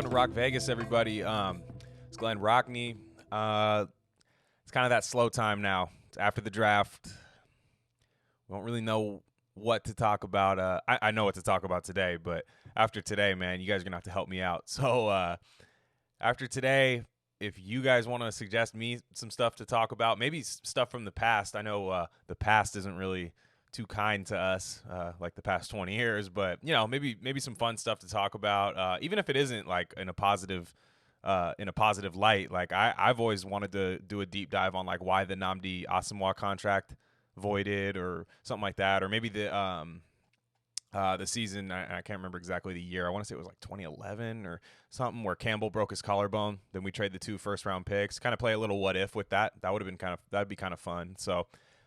Welcome to Rock Vegas, everybody. It's Glen Rockney. It's kind of that slow time now. It's after the draft. We don't really know what to talk about. I know what to talk about today, but after today, man, you guys are going to have to help me out. So after today, if you guys want to suggest me some stuff to talk about, maybe stuff from the past. I know the past isn't really too kind to us, like the past 20 years, but maybe some fun stuff to talk about, even if it isn't like in a positive light. Like I've always wanted to do a deep dive on like why the Nnamdi Asomugha contract voided or something like that, or maybe the season, I can't remember exactly the year. I want to say it was like 2011 or something, where Campbell broke his collarbone. Then we trade the 2 first-round picks. Kind of play a little what if with that. That'd be kind of fun. So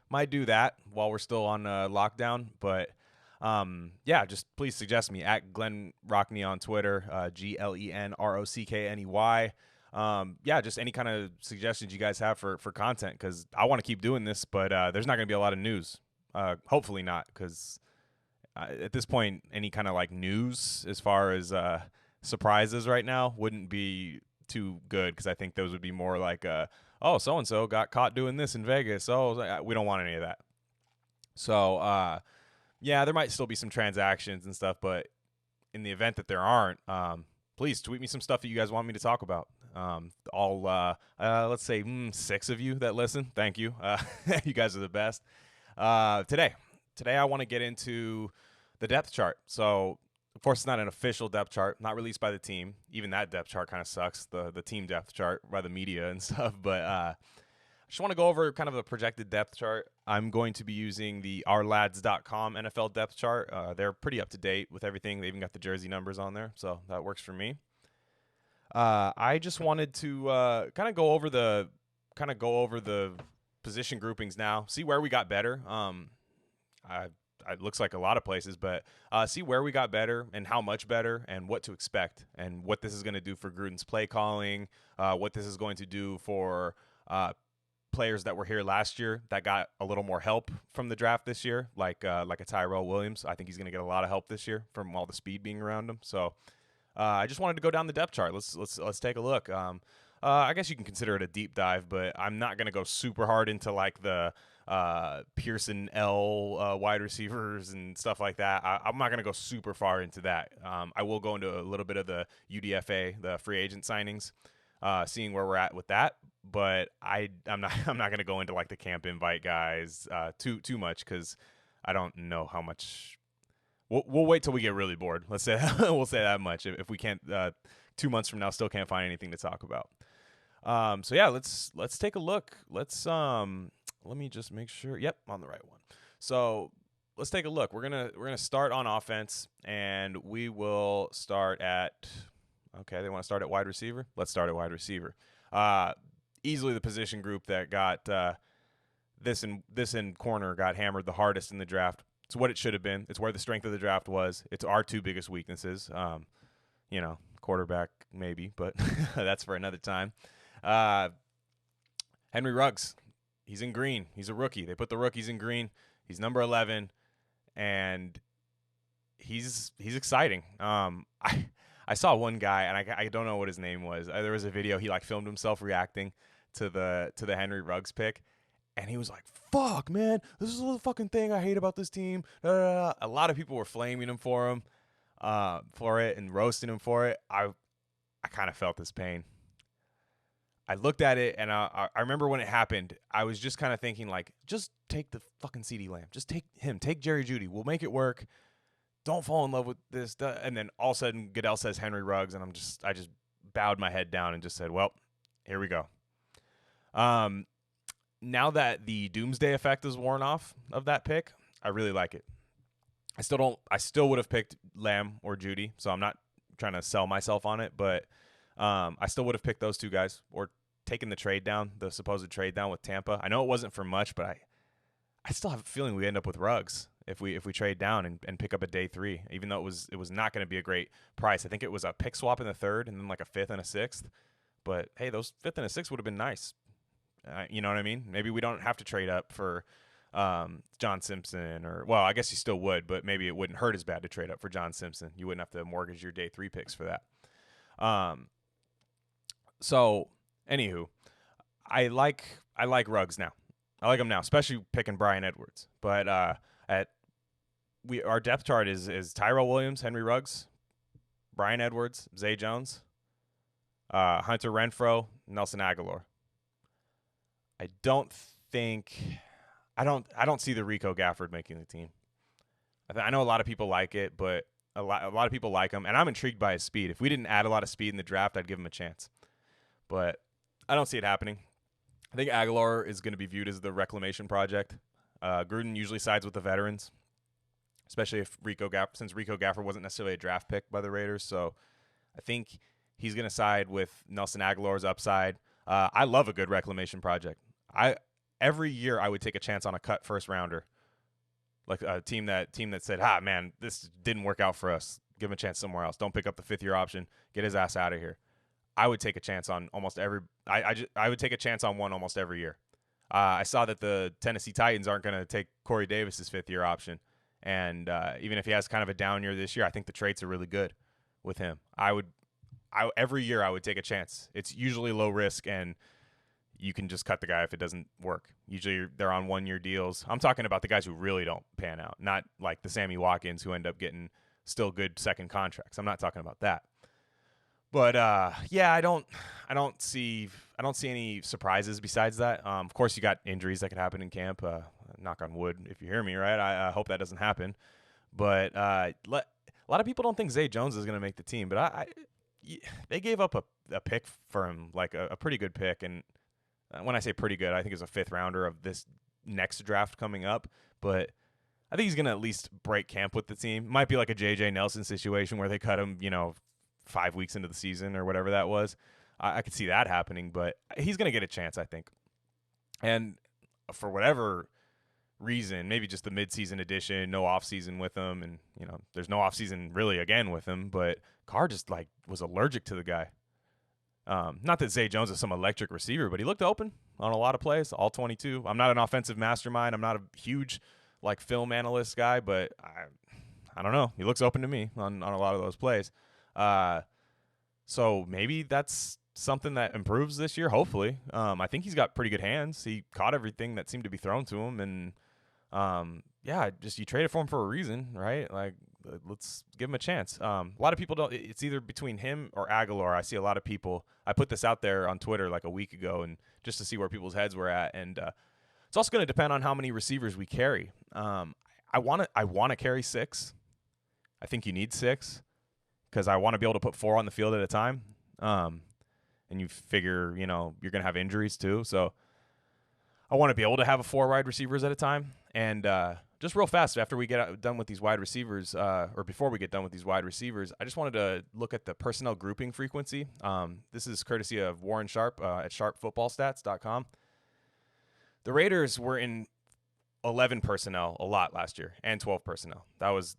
might do that while we're still on lockdown. But yeah, just please suggest me at Glen Rockney on Twitter, GlenRockney. Yeah, just any kind of suggestions you guys have for content, because I want to keep doing this, but there's not going to be a lot of news. Hopefully not, because at this point, any kind of like news as far as surprises right now wouldn't be too good, because I think those would be more like, oh, so-and-so got caught doing this in Vegas. Oh, we don't want any of that. So, yeah, there might still be some transactions and stuff, but in the event that there aren't, please tweet me some stuff that you guys want me to talk about. Let's say 6 of you that listen. Thank you. You guys are the best. Today I want to get into the depth chart. So, of course, it's not an official depth chart, not released by the team. Even that depth chart kind of sucks, the team depth chart by the media and stuff. But I just want to go over kind of a projected depth chart. I'm going to be using the ourlads.com NFL depth chart. They're pretty up to date with everything. They even got the jersey numbers on there, so that works for me. I just wanted to kind of go over the position groupings now, see where we got better. It looks like a lot of places, but see where we got better and how much better, and what to expect, and what this is going to do for Gruden's play calling, what this is going to do for players that were here last year that got a little more help from the draft this year, like a Tyrell Williams. I think he's going to get a lot of help this year from all the speed being around him. So I just wanted to go down the depth chart. Let's take a look. I guess you can consider it a deep dive, but I'm not going to go super hard into like the Pearson L wide receivers and stuff like that. I'm not going to go super far into that. I will go into a little bit of the UDFA, the free agent signings, seeing where we're at with that. But I'm not going to go into like the camp invite guys too much, because I don't know how much. We'll wait till we get really bored. Let's say we'll say that much. If we can't 2 months from now still can't find anything to talk about. So yeah, let's take a look. Let me just make sure. Yep, on the right one. So let's take a look. We're gonna start on offense, and we will start at. Okay, they want to start at wide receiver. Let's start at wide receiver. Easily the position group that got this in corner got hammered the hardest in the draft. It's what it should have been. It's where the strength of the draft was. It's our 2 biggest weaknesses. Quarterback maybe, but that's for another time. Henry Ruggs. He's in green. He's a rookie. They put the rookies in green. He's number 11, and he's exciting. I saw one guy, and I don't know what his name was. There was a video. He like filmed himself reacting to the Henry Ruggs pick, and he was like, "Fuck, man, this is the fucking thing I hate about this team." A lot of people were flaming him for it and roasting him for it. I kind of felt this pain. I looked at it, and I remember when it happened, I was just kind of thinking, like, just take the fucking CeeDee Lamb. Just take him. Take Jerry Jeudy. We'll make it work. Don't fall in love with this. And then all of a sudden, Goodell says Henry Ruggs, and I just bowed my head down and just said, well, here we go. Now that the doomsday effect is worn off of that pick, I really like it. I still would have picked Lamb or Jeudy, so I'm not trying to sell myself on it, but I still would have picked those 2 guys, or taken the supposed trade down with Tampa. I know it wasn't for much, but I still have a feeling we end up with Ruggs if we trade down and pick up a day 3, even though it was not going to be a great price. I think it was a pick swap in the 3rd and then like a 5th and a 6th. But hey, those 5th and a 6th would have been nice. You know what I mean? Maybe we don't have to trade up for John Simpson, or, well, I guess you still would, but maybe it wouldn't hurt as bad to trade up for John Simpson. You wouldn't have to mortgage your day 3 picks for that. Um, so anywho, I like Ruggs now. I like him now, especially picking Brian Edwards. But at our depth chart is Tyrell Williams, Henry Ruggs, Brian Edwards, Zay Jones, Hunter Renfrow, Nelson Aguilar. I don't think I don't see the Rico Gafford making the team. I know a lot of people like it, but a lot of people like him, and I'm intrigued by his speed. If we didn't add a lot of speed in the draft, I'd give him a chance. But I don't see it happening. I think Aguilar is going to be viewed as the reclamation project. Gruden usually sides with the veterans, especially if since Rico Gafford wasn't necessarily a draft pick by the Raiders. So I think he's going to side with Nelson Aguilar's upside. I love a good reclamation project. Every year I would take a chance on a cut first rounder, like a team that said, man, this didn't work out for us. Give him a chance somewhere else. Don't pick up the 5th-year option. Get his ass out of here. I would take a chance on almost every. I would take a chance on one almost every year. I saw that the Tennessee Titans aren't going to take Corey Davis's 5th-year option, and even if he has kind of a down year this year, I think the traits are really good with him. Every year I would take a chance. It's usually low risk, and you can just cut the guy if it doesn't work. Usually they're on 1-year deals. I'm talking about the guys who really don't pan out, not like the Sammy Watkins who end up getting still good second contracts. I'm not talking about that. But I don't see any surprises besides that. Of course, you got injuries that could happen in camp. Knock on wood, if you hear me, right? I hope that doesn't happen. But a lot of people don't think Zay Jones is going to make the team. But they gave up a pick for him, like a pretty good pick. And when I say pretty good, I think it's a 5th rounder of this next draft coming up. But I think he's going to at least break camp with the team. Might be like a J.J. Nelson situation where they cut him, 5 weeks into the season or whatever that was. I could see that happening, but he's going to get a chance, I think. And for whatever reason, maybe just the midseason edition, no offseason with him, and there's no offseason really again with him, but Carr just was allergic to the guy. Not that Zay Jones is some electric receiver, but he looked open on a lot of plays, all 22. I'm not an offensive mastermind. I'm not a huge film analyst guy, but I don't know. He looks open to me on a lot of those plays. So maybe that's something that improves this year, hopefully. I think he's got pretty good hands. He caught everything that seemed to be thrown to him, and you traded for him for a reason, right? Let's give him a chance. A lot of people don't. It's either between him or Aguilar. I see a lot of people. I put this out there on Twitter like a week ago, and just to see where people's heads were at, and it's also going to depend on how many receivers we carry. I want to carry 6. I think you need 6. Because I want to be able to put 4 on the field at a time. And you figure, you're going to have injuries too. So I want to be able to have 4 wide receivers at a time. And just real fast, after we get done with these wide receivers, or before we get done with these wide receivers, I just wanted to look at the personnel grouping frequency. This is courtesy of Warren Sharp at sharpfootballstats.com. The Raiders were in 11 personnel a lot last year and 12 personnel. That was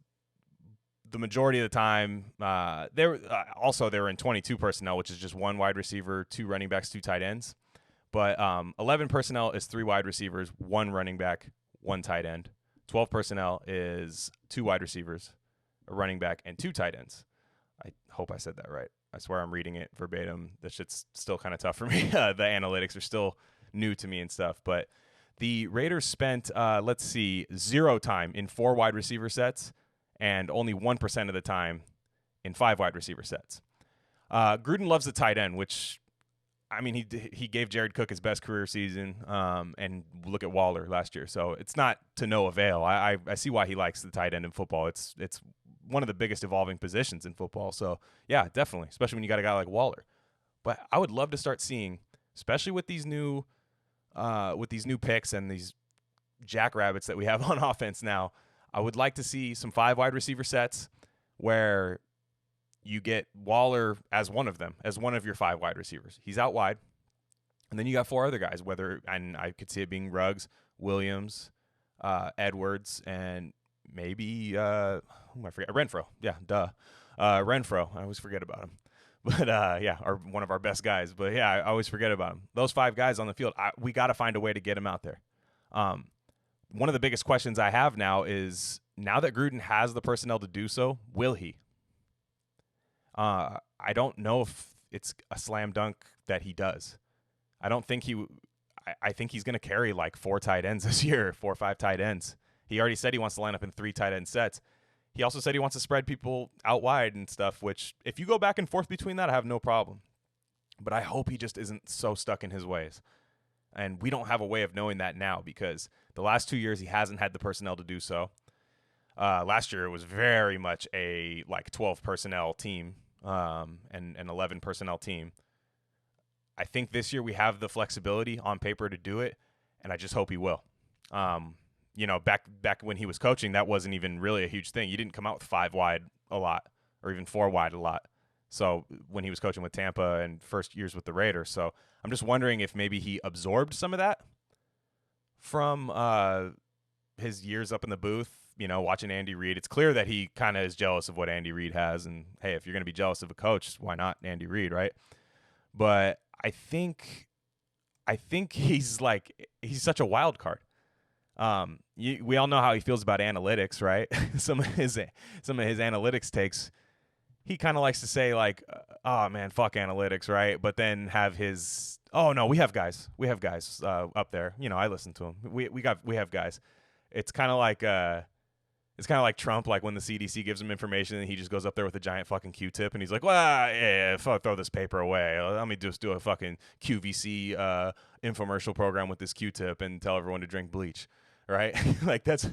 the majority of the time. They were in 22 personnel, which is just 1 wide receiver, 2 running backs, 2 tight ends. But 11 personnel is 3 wide receivers, 1 running back, 1 tight end. 12 personnel is 2 wide receivers, a running back, and 2 tight ends. I hope I said that right. I swear I'm reading it verbatim. That shit's still kind of tough for me. The analytics are still new to me and stuff. But the Raiders spent, 0 time in 4 wide receiver sets and only 1% of the time in 5 wide receiver sets. Gruden loves the tight end, which, I mean, he gave Jared Cook his best career season, and look at Waller last year. So it's not to no avail. I see why he likes the tight end in football. It's one of the biggest evolving positions in football. So, yeah, definitely, especially when you got a guy like Waller. But I would love to start seeing, especially with these new picks and these jackrabbits that we have on offense now, I would like to see some 5 wide receiver sets where you get Waller as one of them, as one of your 5 wide receivers. He's out wide. And then you got 4 other guys, and I could see it being Ruggs, Williams, Edwards, and maybe, who am I forget? Renfrow. Yeah, duh. Renfrow. I always forget about him. But, one of our best guys. But, yeah, I always forget about him. Those 5 guys on the field, we got to find a way to get them out there. One of the biggest questions I have now is, now that Gruden has the personnel to do so, will he? I don't know if it's a slam dunk that he does. I don't think I think he's going to carry like 4 tight ends this year, 4 or 5 tight ends. He already said he wants to line up in 3 tight end sets. He also said he wants to spread people out wide and stuff, which if you go back and forth between that, I have no problem. But I hope he just isn't so stuck in his ways. And we don't have a way of knowing that now because the last 2 years he hasn't had the personnel to do so. Last year it was very much a like 12 personnel team and an 11 personnel team. I think this year we have the flexibility on paper to do it, and I just hope he will. Back when he was coaching, that wasn't even really a huge thing. You didn't come out with 5 wide a lot or even 4 wide a lot. So when he was coaching with Tampa and first years with the Raiders. So I'm just wondering if maybe he absorbed some of that from his years up in the booth, watching Andy Reid. It's clear that he kind of is jealous of what Andy Reid has. And, hey, if you're going to be jealous of a coach, why not Andy Reid, right? But I think he's such a wild card. We all know how he feels about analytics, right? some of his analytics takes, he kind of likes to say like, "Oh man, fuck analytics," right? But then have his, "Oh no, we have guys up there." I listen to him. We have guys. It's kind of like Trump, like when the CDC gives him information and he just goes up there with a giant fucking Q-tip and he's like, "Well, yeah, throw this paper away. Let me just do a fucking QVC infomercial program with this Q-tip and tell everyone to drink bleach." Right? Like that's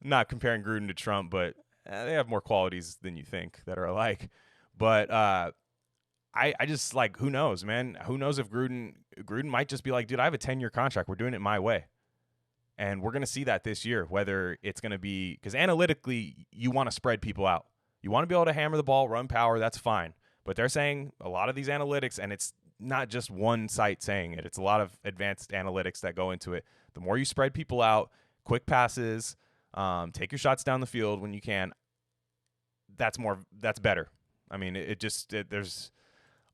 not comparing Gruden to Trump, but they have more qualities than you think that are alike. But I just like, who knows, man? Who knows if Gruden might just be like, "Dude, I have a 10-year contract. We're doing it my way." And we're going to see that this year, whether it's going to be – because analytically, you want to spread people out. You want to be able to hammer the ball, run power, that's fine. But they're saying a lot of these analytics, and it's not just one site saying it. It's a lot of advanced analytics that go into it. The more you spread people out, quick passes, take your shots down the field when you can, that's better. I mean, there's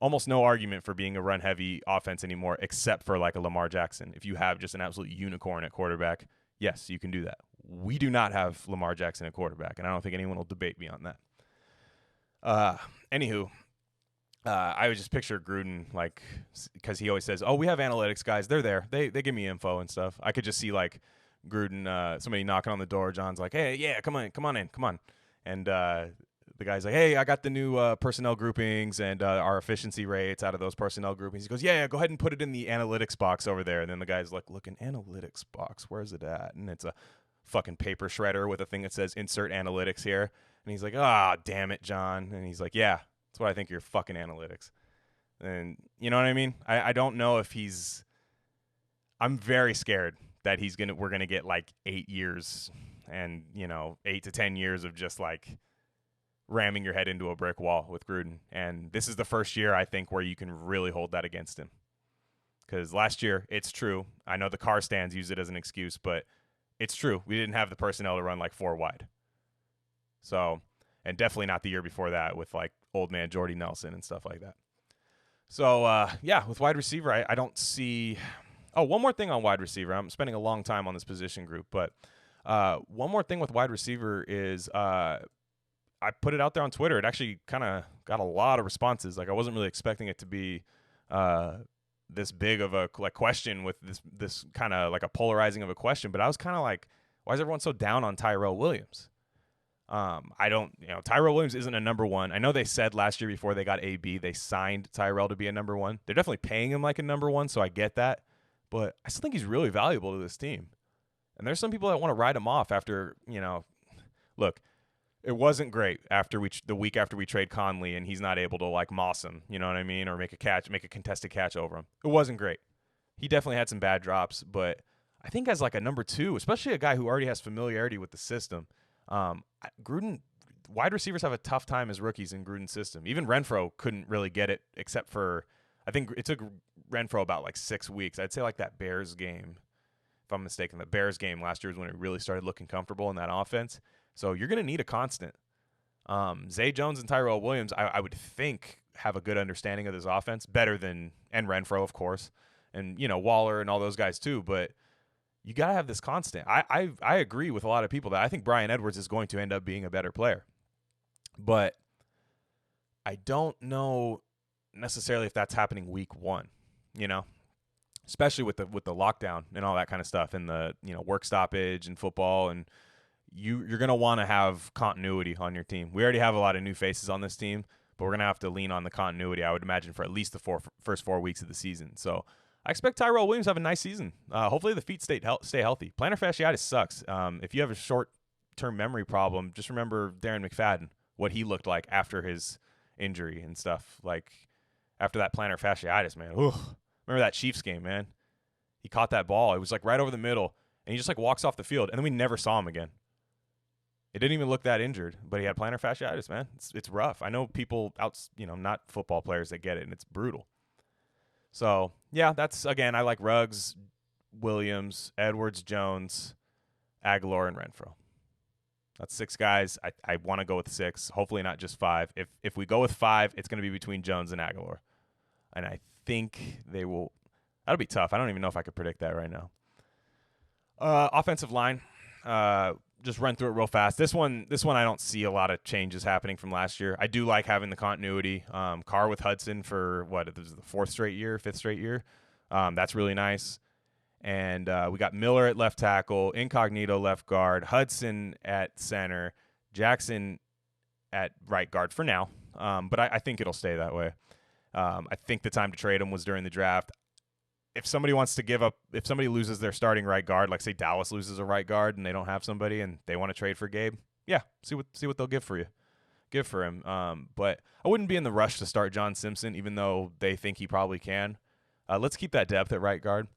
almost no argument for being a run-heavy offense anymore, except for like a Lamar Jackson. If you have just an absolute unicorn at quarterback, yes, you can do that. We do not have Lamar Jackson at quarterback, and I don't think anyone will debate me on that. Anywho, I would just picture Gruden, like, because he always says, "Oh, we have analytics guys. They're there. They give me info and stuff." I could just see like Gruden, somebody knocking on the door. John's like, "Hey, yeah, come on in. And the guy's like, "Hey, I got the new personnel groupings and our efficiency rates out of those personnel groupings." He goes, yeah, go ahead and put it in the analytics box over there. And then the guy's like, "Look, an analytics box, where's it at?" And it's a fucking paper shredder with a thing that says "insert analytics" here. And he's like, "Ah, damn it, John." And he's like, "Yeah, that's what I think of your fucking analytics." And you know what I mean? I don't know if I'm very scared that we're gonna get like 8 years and 8 to 10 years of just like ramming your head into a brick wall with Gruden. And this is the first year, I think, where you can really hold that against him. Because last year, it's true. I know the car stands use it as an excuse, but it's true. We didn't have the personnel to run like 4 wide. So, and definitely not the year before that with like old man Jordy Nelson and stuff like that. So, with wide receiver, I don't see... Oh, one more thing on wide receiver. I'm spending a long time on this position group, but one more thing with wide receiver is... I put it out there on Twitter. It actually kind of got a lot of responses. Like I wasn't really expecting it to be this big of a question with this kind of like a polarizing of a question. But I was kind of like, why is everyone so down on Tyrell Williams? Tyrell Williams isn't a number one. I know they said last year before they got AB, they signed Tyrell to be a number one. They're definitely paying him like a number one, so I get that. But I still think he's really valuable to this team. And there's some people that want to write him off after, look, it wasn't great the week after we trade Conley and he's not able to like moss him, you know what I mean, or make a contested catch over him. It wasn't great. He definitely had some bad drops, but I think as like a number 2, especially a guy who already has familiarity with the system, Gruden, wide receivers have a tough time as rookies in Gruden's system. Even Renfro couldn't really get it, except for I think it took Renfro about like 6 weeks. I'd say like that Bears game, if I'm mistaken, the Bears game last year is when it really started looking comfortable in that offense. So you're going to need a constant. Zay Jones and Tyrell Williams, I would think, have a good understanding of this offense, better than, and Renfro, of course, and, Waller and all those guys too. But you got to have this constant. I agree with a lot of people that I think Bryan Edwards is going to end up being a better player. But I don't know necessarily if that's happening week one, you know, especially with the lockdown and all that kind of stuff and the, work stoppage and football, and you're going to want to have continuity on your team. We already have a lot of new faces on this team, but we're going to have to lean on the continuity, I would imagine, for at least the first 4 weeks of the season. So I expect Tyrell Williams to have a nice season. Hopefully the feet stay healthy. Plantar fasciitis sucks. If you have a short-term memory problem, just remember Darren McFadden, what he looked like after his injury and stuff. Like, after that plantar fasciitis, man. Ugh. Remember that Chiefs game, man? He caught that ball. It was like right over the middle, and he just like walks off the field, and then we never saw him again. It didn't even look that injured, but he had plantar fasciitis, man. It's rough. I know people not football players that get it, and it's brutal. So, yeah, that's, again, I like Ruggs, Williams, Edwards, Jones, Aguilar, and Renfrow. That's 6 guys. I want to go with 6, hopefully not just 5. If we go with 5, it's going to be between Jones and Aguilar. And I think they will – that'll be tough. I don't even know if I could predict that right now. Offensive line, just run through it real fast. This one I don't see a lot of changes happening from last year. I do like having the continuity. Carr with Hudson for, this is the 5th straight year. That's really nice. And we got Miller at left tackle, Incognito left guard, Hudson at center, Jackson at right guard for now. But I think it'll stay that way. I think the time to trade him was during the draft. If somebody wants to give up, if somebody loses their starting right guard, like say Dallas loses a right guard and they don't have somebody and they want to trade for Gabe, yeah, see what they'll give for him. But I wouldn't be in the rush to start John Simpson, even though they think he probably can. Let's keep that depth at right guard.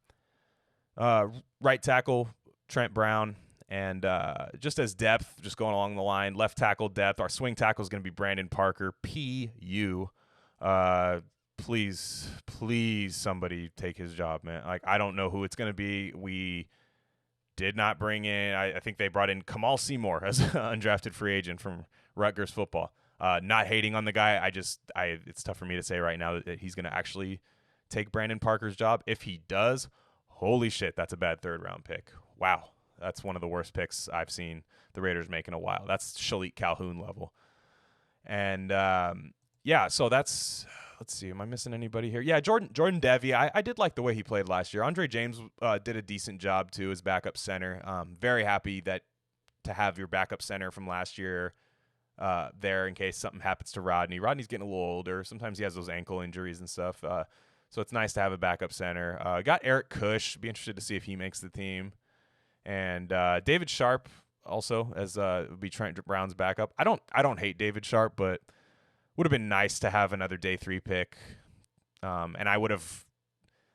Right tackle, Trent Brown, and just as depth, just going along the line, left tackle depth, our swing tackle is going to be Brandon Parker, PU. Please somebody take his job, man. Like, I don't know who it's going to be. We did not bring in, I think they brought in Kamal Seymour as an undrafted free agent from Rutgers football. Not hating on the guy. It's tough for me to say right now that he's going to actually take Brandon Parker's job. If he does, holy shit, that's a bad 3rd round pick. Wow. That's one of the worst picks I've seen the Raiders make in a while. That's Shalik Calhoun level. And, so that's, let's see, am I missing anybody here? Yeah, Jordan Devy. I did like the way he played last year. Andre James did a decent job, too, as backup center. Very happy to have your backup center from last year there in case something happens to Rodney. Rodney's getting a little older. Sometimes he has those ankle injuries and stuff. So it's nice to have a backup center. Got Eric Kush. Be interested to see if he makes the team. And David Sharp also as would be Trent Brown's backup. I don't hate David Sharp, but would have been nice to have another day 3 pick. And I would have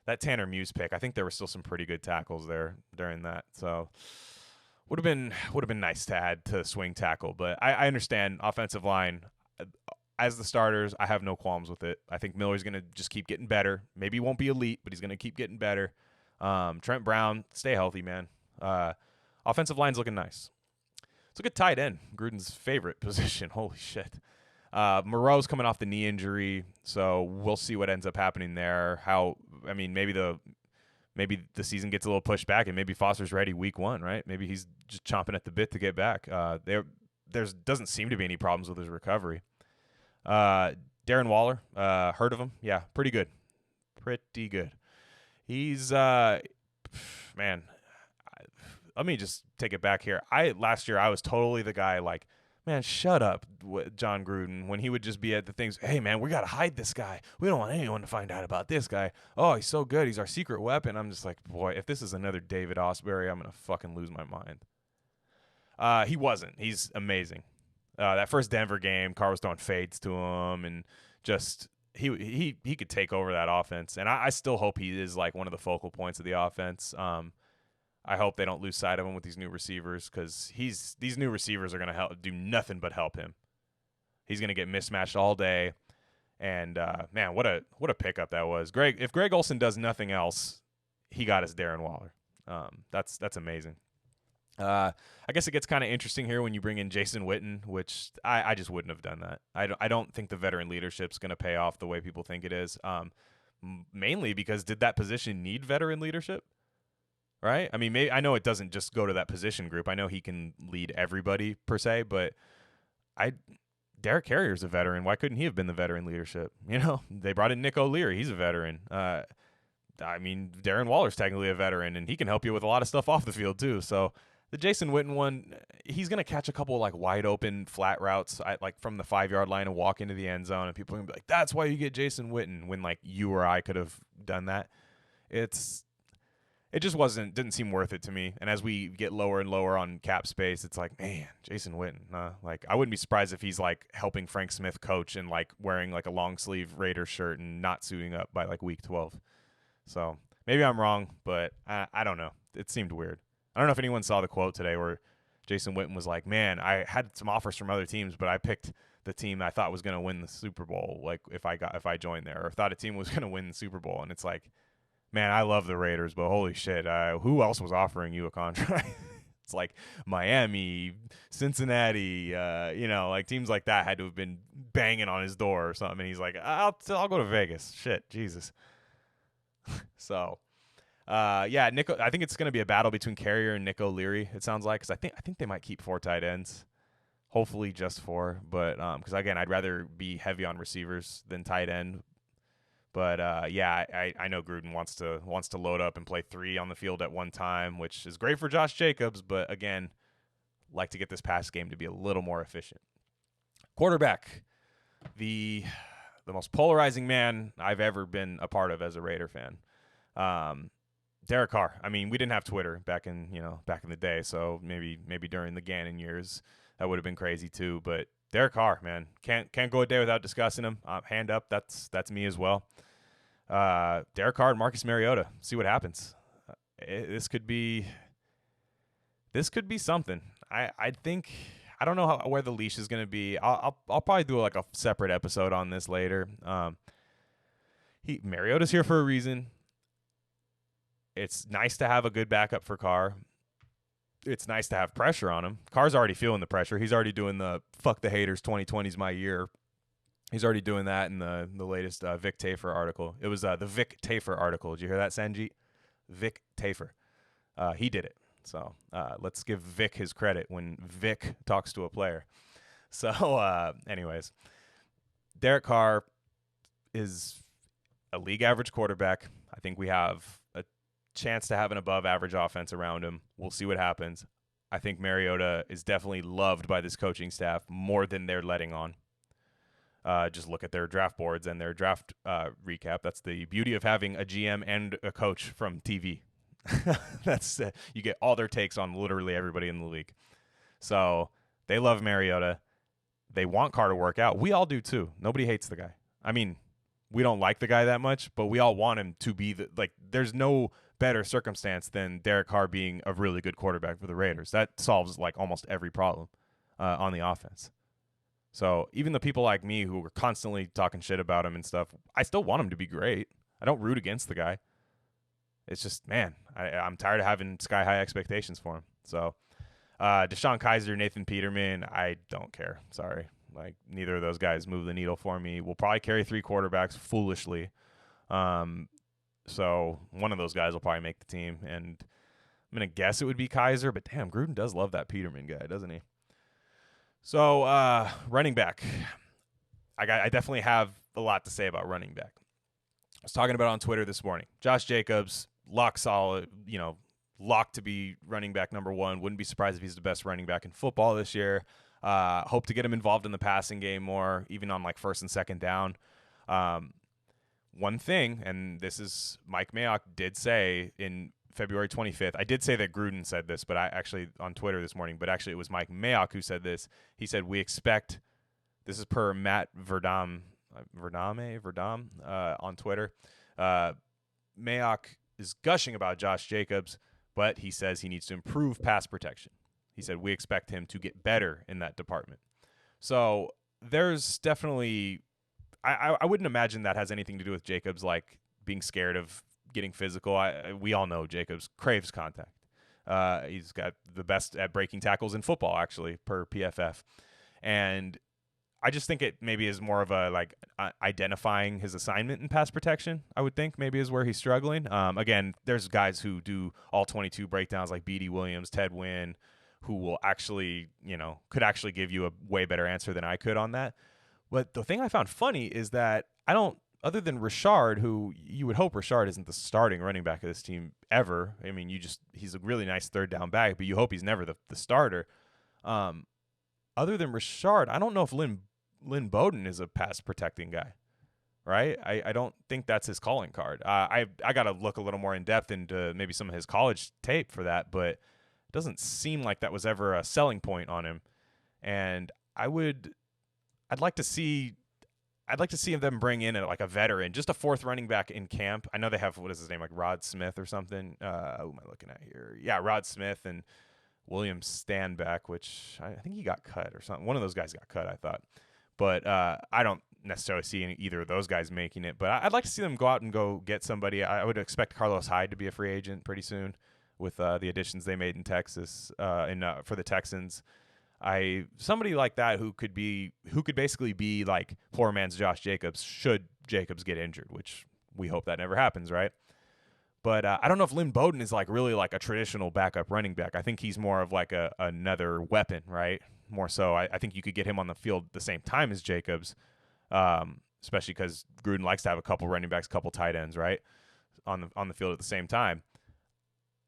that Tanner Muse pick. I think there were still some pretty good tackles there during that. So would have been nice to add to swing tackle. But I understand offensive line. As the starters, I have no qualms with it. I think Miller's going to just keep getting better. Maybe he won't be elite, but he's going to keep getting better. Trent Brown, stay healthy, man. Offensive line's looking nice. It's a good tight end, Gruden's favorite position. Holy shit. Moreau's coming off the knee injury, so we'll see what ends up happening there. Maybe the season gets a little pushed back, and maybe Foster's ready week 1, right? Maybe he's just chomping at the bit to get back. There doesn't seem to be any problems with his recovery. Darren Waller, heard of him? Yeah, pretty good. He's man. Let me just take it back here. Last year I was totally the guy like, man, shut up, John Gruden, when he would just be at the things, hey, man, we got to hide this guy. We don't want anyone to find out about this guy. Oh, he's so good. He's our secret weapon. I'm just like, boy, if this is another David Osbury, I'm going to fucking lose my mind. He wasn't. He's amazing. That first Denver game, Carr was throwing fades to him, and just he could take over that offense. And I still hope he is like one of the focal points of the offense. I hope they don't lose sight of him with these new receivers, because these new receivers are going to do nothing but help him. He's going to get mismatched all day. And, man, what a pickup that was. If Greg Olsen does nothing else, he got his Darren Waller. That's amazing. I guess it gets kind of interesting here when you bring in Jason Witten, which I just wouldn't have done that. I don't think the veteran leadership's going to pay off the way people think it is. Mainly because did that position need veteran leadership? Right? I mean, I know it doesn't just go to that position group. I know he can lead everybody per se, but Derek Carrier's a veteran. Why couldn't he have been the veteran leadership? They brought in Nick O'Leary. He's a veteran. Darren Waller's technically a veteran, and he can help you with a lot of stuff off the field too. So the Jason Witten one, he's gonna catch a couple like wide open flat routes, like from the 5-yard line and walk into the end zone, and people are gonna be like, "That's why you get Jason Witten." When like you or I could have done that, it just didn't seem worth it to me. And as we get lower and lower on cap space, it's like, man, Jason Witten. Like I wouldn't be surprised if he's like helping Frank Smith coach and like wearing like a long sleeve Raiders shirt and not suiting up by like week 12. So maybe I'm wrong, but I don't know. It seemed weird. I don't know if anyone saw the quote today where Jason Witten was like, man, I had some offers from other teams, but I picked the team I thought was going to win the Super Bowl. Like if I joined there, or thought a team was going to win the Super Bowl. And it's like, man, I love the Raiders, but holy shit, who else was offering you a contract? It's like Miami, Cincinnati, like teams like that had to have been banging on his door or something. And he's like, I'll go to Vegas. Shit, Jesus. So, Nick. I think it's going to be a battle between Carrier and Nick O'Leary. It sounds like, because I think they might keep 4 tight ends, hopefully just 4. But because again, I'd rather be heavy on receivers than tight end. But I know Gruden wants to load up and play 3 on the field at one time, which is great for Josh Jacobs. But again, like to get this pass game to be a little more efficient. Quarterback, the most polarizing man I've ever been a part of as a Raider fan. Derek Carr. I mean, we didn't have Twitter back in the day, so maybe during the Gannon years that would have been crazy too. But Derek Carr, man, can't go a day without discussing him. Hand up, that's me as well. Derek Carr and Marcus Mariota. See what happens. This could be something. I think. I don't know where the leash is going to be. I'll probably do like a separate episode on this later. Mariota's here for a reason. It's nice to have a good backup for Carr. It's nice to have pressure on him. Carr's already feeling the pressure. He's already doing the fuck the haters 2020's my year. He's already doing that in the latest Vic Tafur article. It was the Vic Tafur article. Did you hear that, Sanjeet? Vic Tafur. He did it. So let's give Vic his credit when Vic talks to a player. So anyways, Derek Carr is a league average quarterback. I think we have a chance to have an above average offense around him. We'll see what happens. I think Mariota is definitely loved by this coaching staff more than they're letting on. Just look at their draft boards and their draft recap. That's the beauty of having a GM and a coach from TV. That's you get all their takes on literally everybody in the league. So they love Mariota. They want Carr to work out. We all do too. Nobody hates the guy. I mean, we don't like the guy that much, but we all want him to be there's no better circumstance than Derek Carr being a really good quarterback for the Raiders. That solves like almost every problem on the offense. So even the people like me who were constantly talking shit about him and stuff, I still want him to be great. I don't root against the guy. It's just, man, I'm tired of having sky-high expectations for him. So Deshaun Kaiser, Nathan Peterman, I don't care. Sorry. Like, neither of those guys move the needle for me. We'll probably carry 3 quarterbacks foolishly. So one of those guys will probably make the team. And I'm going to guess it would be Kaiser, but damn, Gruden does love that Peterman guy, doesn't he? So running back. I definitely have a lot to say about running back. I was talking about it on Twitter this morning. Josh Jacobs, lock solid, locked to be running back number 1. Wouldn't be surprised if he's the best running back in football this year. Hope to get him involved in the passing game more, even on like first and second down. One thing, and this is Mike Mayock did say in February 25th. I did say that Gruden said this, but I actually on Twitter this morning, but actually it was Mike Mayock who said this. He said, we expect, this is per Matt Verdam on Twitter. Mayock is gushing about Josh Jacobs, but he says he needs to improve pass protection. He said, we expect him to get better in that department. So there's definitely, I wouldn't imagine that has anything to do with Jacobs, like being scared of getting physical. We all know Jacobs craves contact. He's got the best at breaking tackles in football, actually, per PFF. And I just think it maybe is more of a identifying his assignment in pass protection, I would think maybe is where he's struggling. Again, there's guys who do all 22 breakdowns like B.D. Williams, Ted Wynn, who will actually, could actually give you a way better answer than I could on that. But the thing I found funny is that other than Richard, who you would hope Richard isn't the starting running back of this team ever. I mean, he's a really nice third down back, but you hope he's never the starter. Other than Richard, I don't know if Lynn Bowden is a pass protecting guy, right? I don't think that's his calling card. I got to look a little more in depth into maybe some of his college tape for that, but it doesn't seem like that was ever a selling point on him. And I'd like to see them bring in like a veteran, just a fourth running back in camp. I know they have, what is his name, like Rod Smith or something. Who am I looking at here? Yeah, Rod Smith and William Stanback, which I think he got cut or something. One of those guys got cut, I thought. But I don't necessarily see either of those guys making it. But I'd like to see them go out and go get somebody. I would expect Carlos Hyde to be a free agent pretty soon with the additions they made in Texas for the Texans. Somebody like that who could basically be like poor man's Josh Jacobs should Jacobs get injured, which we hope that never happens, right? But I don't know if Lynn Bowden is like really like a traditional backup running back. I think he's more of like another weapon, right? More so, I think you could get him on the field at the same time as Jacobs, especially because Gruden likes to have a couple running backs, couple tight ends, right, on the field at the same time.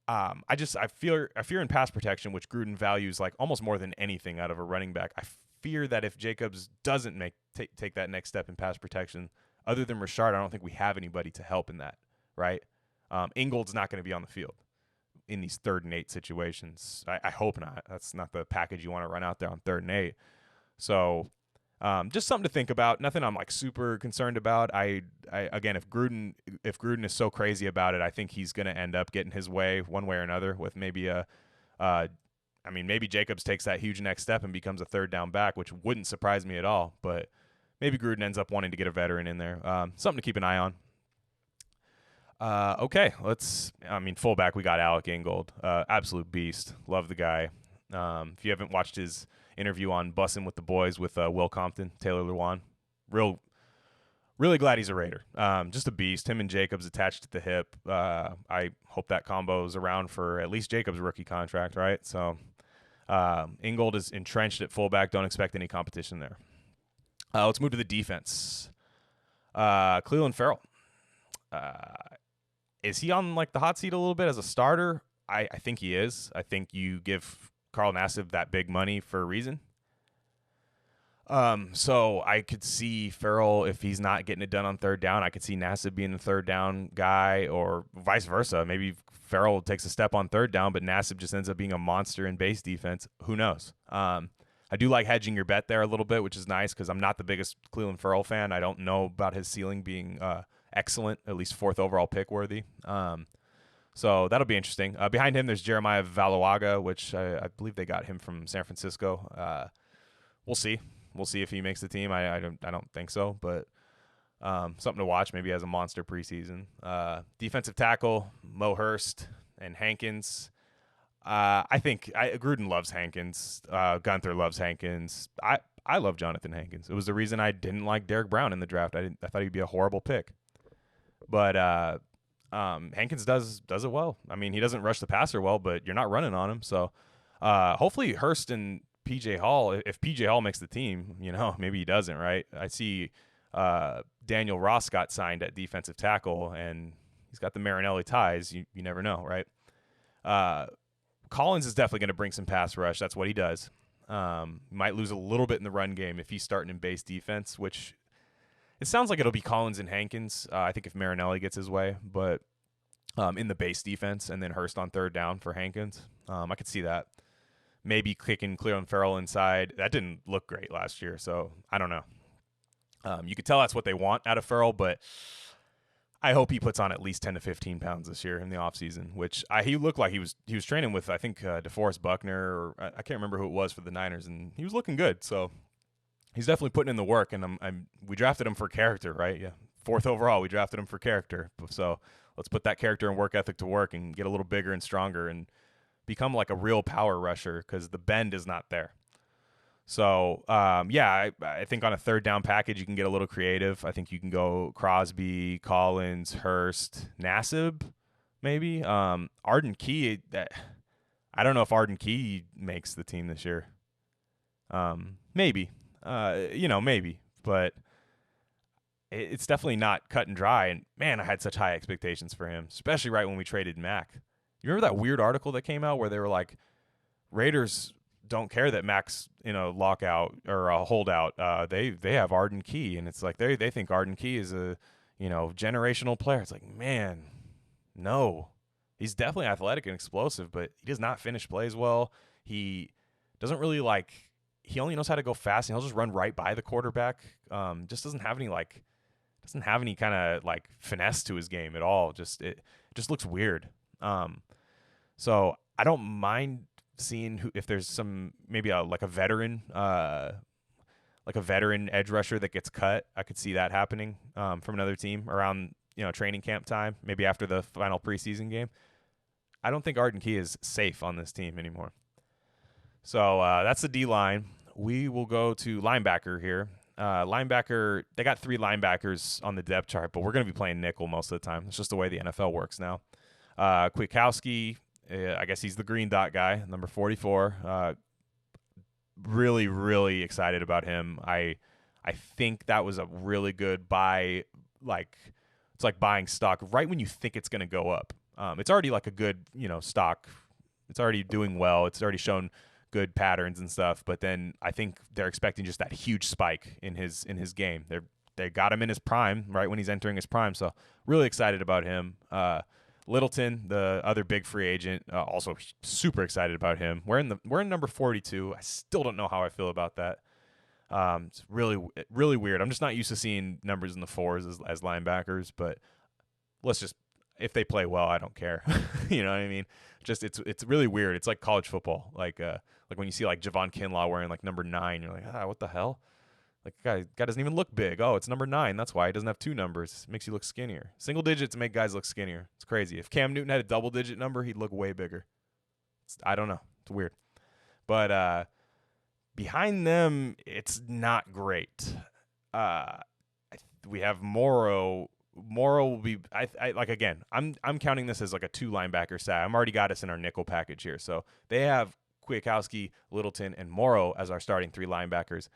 I fear in pass protection, which Gruden values like almost more than anything out of a running back. I fear that if Jacobs doesn't take that next step in pass protection, other than Richard, I don't think we have anybody to help in that, right? Ingold's not going to be on the field in these 3rd and 8 situations. I hope not. That's not the package you want to run out there on 3rd and 8. So just something to think about. Nothing I'm like super concerned about. Again, if Gruden is so crazy about it, I think he's going to end up getting his way one way or another with maybe maybe Jacobs takes that huge next step and becomes a third down back, which wouldn't surprise me at all. But maybe Gruden ends up wanting to get a veteran in there. Something to keep an eye on. Okay, fullback, we got Alec Ingold. Absolute beast. Love the guy. If you haven't watched his interview on Bussin' with the Boys with Will Compton, Taylor Lewan, really glad he's a Raider. Just a beast. Him and Jacobs attached at the hip. I hope that combo's around for at least Jacobs' rookie contract, right? So Ingold is entrenched at fullback. Don't expect any competition there. Let's move to the defense. Clelin Ferrell. Is he on like the hot seat a little bit as a starter? I think he is. I think you give Carl Nassib that big money for a reason. So I could see Ferrell, if he's not getting it done on 3rd down, I could see Nassib being the 3rd down guy, or vice versa. Maybe Ferrell takes a step on 3rd down, but Nassib just ends up being a monster in base defense. Who knows? I do like hedging your bet there a little bit, which is nice because I'm not the biggest Clelin Ferrell fan. I don't know about his ceiling being excellent, at least 4th overall pick worthy. So that'll be interesting. Behind him, there's Jeremiah Valawaga, which I believe they got him from San Francisco. We'll see. We'll see if he makes the team. I don't think so, but something to watch. Maybe as a monster preseason. Defensive tackle Mo Hurst and Hankins. I think Gruden loves Hankins. Gunther loves Hankins. I love Jonathan Hankins. It was the reason I didn't like Derek Brown in the draft. I thought he'd be a horrible pick. But Hankins does it well. I mean, he doesn't rush the passer well, but you're not running on him. So hopefully Hurst and PJ Hall, if PJ Hall makes the team, maybe he doesn't, right? I see Daniel Ross got signed at defensive tackle, and he's got the Marinelli ties. You never know, right? Collins is definitely going to bring some pass rush. That's what he does. Might lose a little bit in the run game if he's starting in base defense, which it sounds like it'll be Collins and Hankins. I think if Marinelli gets his way, but in the base defense, and then Hurst on 3rd down for Hankins. I could see that. Maybe kicking Clelin Ferrell inside. That didn't look great last year, so I don't know. You could tell that's what they want out of Ferrell, but I hope he puts on at least 10 to 15 pounds this year in the offseason, which he looked like he was training with, I think, DeForest Buckner, or I can't remember who it was for the Niners, and he was looking good. So he's definitely putting in the work, and we drafted him for character, right? Yeah, 4th overall, we drafted him for character. So let's put that character and work ethic to work and get a little bigger and stronger and become like a real power rusher, because the bend is not there. So, I think on a 3rd down package, you can get a little creative. I think you can go Crosby, Collins, Hurst, Nassib, maybe. Arden Key, I don't know if Arden Key makes the team this year. Maybe. Maybe. But it's definitely not cut and dry. And, man, I had such high expectations for him, especially right when we traded Mac. You remember that weird article that came out where they were like, Raiders don't care that Mac's lockout or a holdout. They have Arden Key, and it's like they think Arden Key is a generational player. It's like, man, no, he's definitely athletic and explosive, but he does not finish plays well. He doesn't really he only knows how to go fast, and he'll just run right by the quarterback. Just doesn't have any kind of finesse to his game at all. It just looks weird. So I don't mind seeing if there's some maybe a veteran edge rusher that gets cut. I could see that happening from another team around training camp time, maybe after the final preseason game. I don't think Arden Key is safe on this team anymore. So that's the D line. We will go to linebacker here. Linebacker, they got 3 linebackers on the depth chart, but we're going to be playing nickel most of the time. It's just the way the NFL works now. Kwiatkowski, I guess he's the green dot guy, number 44. Really, really excited about him. I think that was a really good buy. It's like buying stock right when you think it's going to go up. It's already a good, stock. It's already doing well. It's already shown good patterns and stuff. But then I think they're expecting just that huge spike in his game. They got him in his prime, right when he's entering his prime. So really excited about him. Littleton, the other big free agent, also super excited about him. We're in number 42. I still don't know how I feel about that. It's really, really weird. I'm just not used to seeing numbers in the 4s as linebackers, but if they play well, I don't care. You know what I mean? Just it's really weird. It's like college football. Like when you see Javon Kinlaw wearing number 9, you're like, what the hell? Guy doesn't even look big. Oh, it's number 9. That's why he doesn't have 2 numbers. It makes you look skinnier. Single digits make guys look skinnier. It's crazy. If Cam Newton had a double digit number, he'd look way bigger. I don't know. It's weird. But behind them, it's not great. We have Morrow. Morrow will be again. I'm counting this as a 2 linebacker set. I'm already got us in our nickel package here. So they have Kwiatkowski, Littleton, and Morrow as our starting 3 linebackers.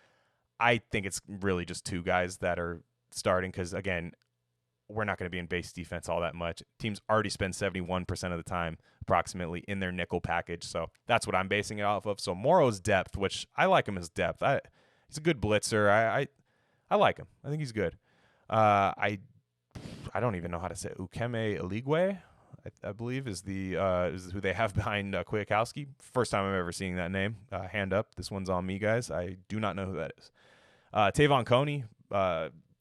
I think it's really just 2 guys that are starting because, again, we're not going to be in base defense all that much. Teams already spend 71% of the time approximately in their nickel package. So that's what I'm basing it off of. So Morrow's depth, which I like him as depth. He's a good blitzer. I like him. I think he's good. I don't even know how to say it. Ukeme Eligwe, I believe, is who they have behind Kwiatkowski. First time I'm ever seeing that name. Hand up. This one's on me, guys. I do not know who that is. Tavon Coney,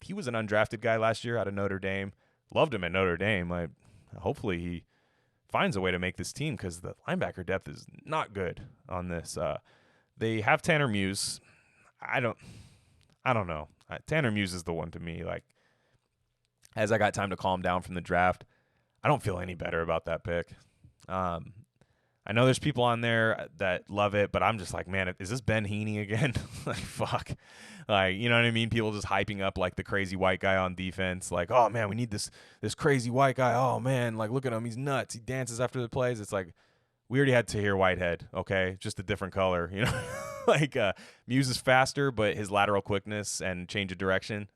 he was an undrafted guy last year out of Notre Dame. Loved him at Notre Dame. Hopefully he finds a way to make this team because the linebacker depth is not good on this. They have Tanner Muse. I don't know. Tanner Muse is the one to me. As I got time to calm down from the draft, I don't feel any better about that pick. I know there's people on there that love it, but I'm just like, man, is this Ben Heaney again? Fuck. You know what I mean? People just hyping up the crazy white guy on defense. Oh man, we need this crazy white guy. Oh man, look at him, he's nuts. He dances after the plays. It's we already had Tahir Whitehead, okay? Just a different color, you know? Muse is faster, but his lateral quickness and change of direction,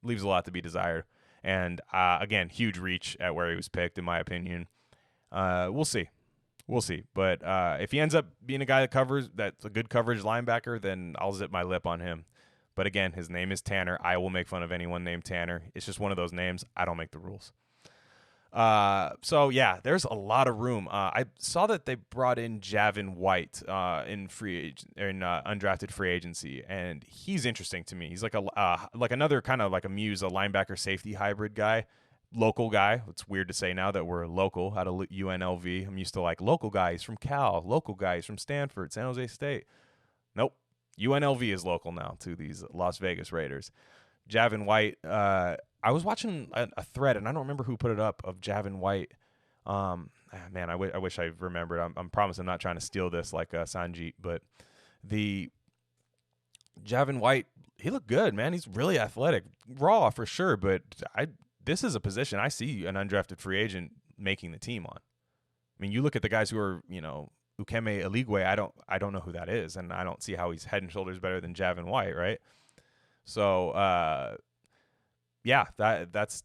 leaves a lot to be desired. And again, huge reach at where he was picked, in my opinion. We'll see. But if he ends up being a guy that's a good coverage linebacker, then I'll zip my lip on him. But again, his name is Tanner. I will make fun of anyone named Tanner. It's just one of those names. I don't make the rules. So yeah, there's a lot of room. I saw that they brought in Javin White in undrafted free agency, and he's interesting to me. He's another kind of a Muse, a linebacker safety hybrid guy. Local guy. It's weird to say now that we're local out of UNLV. I'm used to local guys from Cal, local guys from Stanford, San Jose State. Nope. UNLV is local now to these Las Vegas Raiders. Javin White, I was watching a thread, and I don't remember who put it up, of Javin White. Man, I wish I remembered. I'm promising I'm not trying to steal this like Sanjeet, but the Javin White, he looked good, man. He's really athletic. Raw for sure, but this is a position I see an undrafted free agent making the team on. I mean, you look at the guys who are, Ukeme Eligwe, I don't know who that is, and I don't see how he's head and shoulders better than Javin White, right? So, yeah, that's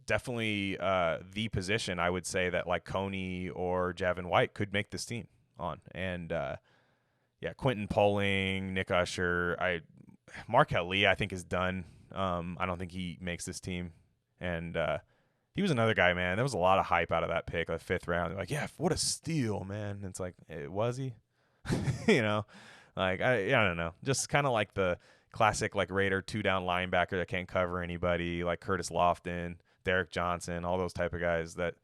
definitely the position I would say that like Coney or Javin White could make this team on. And yeah, Quentin Poling, Nick Usher, Markel Lee, I think is done. I don't think he makes this team. And he was another guy, man. There was a lot of hype out of that pick, like 5th round. They're like, yeah, what a steal, man. And it's like, was he? Like I don't know. Just kind of like the classic like Raider 2-down linebacker that can't cover anybody, like Curtis Lofton, Derek Johnson, all those type of guys that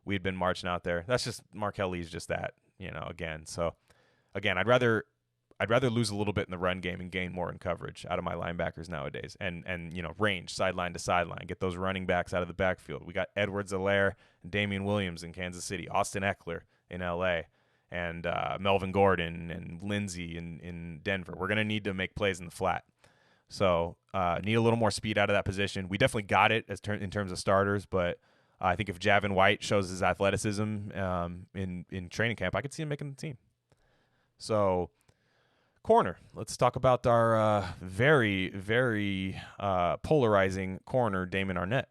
we'd been marching out there. That's just Markel Lee's just that, again. So again, I'd rather lose a little bit in the run game and gain more in coverage out of my linebackers nowadays, and range sideline to sideline, get those running backs out of the backfield. We got Edwards-Helaire and Damian Williams in Kansas City, Austin Eckler in L.A., and Melvin Gordon and Lindsey in Denver. We're gonna need to make plays in the flat, so need a little more speed out of that position. We definitely got it in terms of starters, but I think if Javin White shows his athleticism in training camp, I could see him making the team. So. Corner. Let's talk about our very, very polarizing corner, Damon Arnette.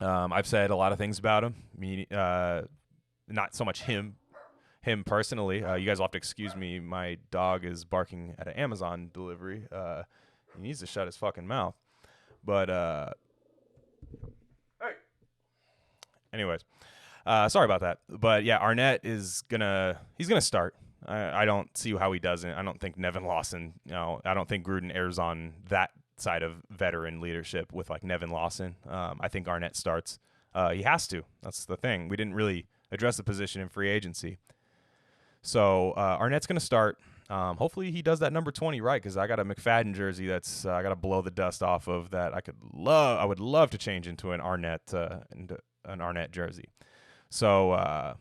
I've said a lot of things about him. Not so much him personally. You guys will have to excuse me. My dog is barking at an Amazon delivery. He needs to shut his fucking mouth. But hey. Anyways, sorry about that. But yeah, Arnette he's gonna start. I don't see how he doesn't. I don't think Nevin Lawson, I don't think Gruden errs on that side of veteran leadership with like Nevin Lawson. I think Arnette starts. He has to. That's the thing. We didn't really address the position in free agency. So Arnette's going to start. Hopefully he does that number 20 right, because I got a McFadden jersey that's I got to blow the dust off of that. I would love to change into an Arnette jersey. So